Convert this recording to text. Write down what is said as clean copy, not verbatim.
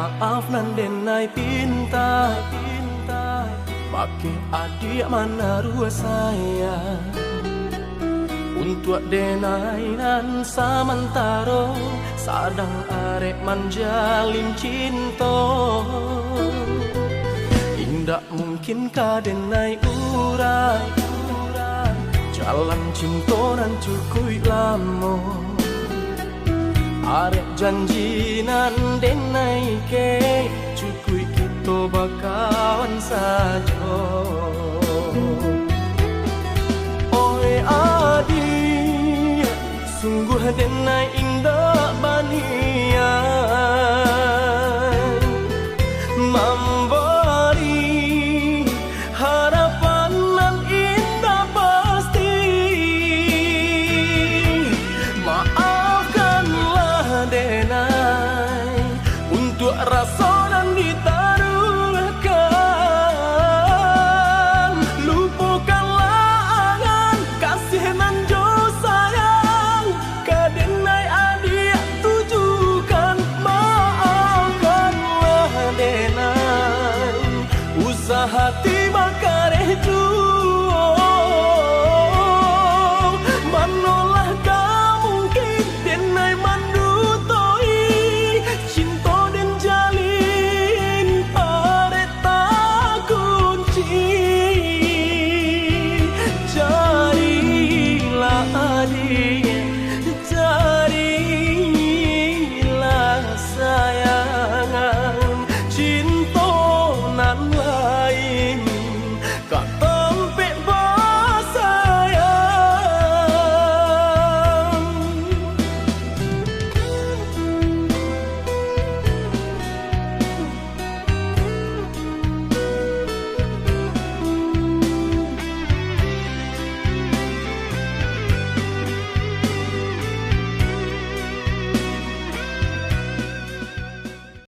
Maaf nan denai pinta Bagi adik mana rua saya Untuk denai nan samantaro Sadang arek manjalin cinta Indak mungkin ka denai urai Jalan cinta nan cukup lama Arek janji nan denai ke Cukup kita bakawan saja Oi adik Sungguh denai indah banian Memberi harapan nan indah pasti Maafkanlah denai Untuk rasa nan ditaruhkan Lupakanlah angan kasih nan jo sayang Ka denai adik tujukan Maafkanlah denai Usah hati makareh juo Mano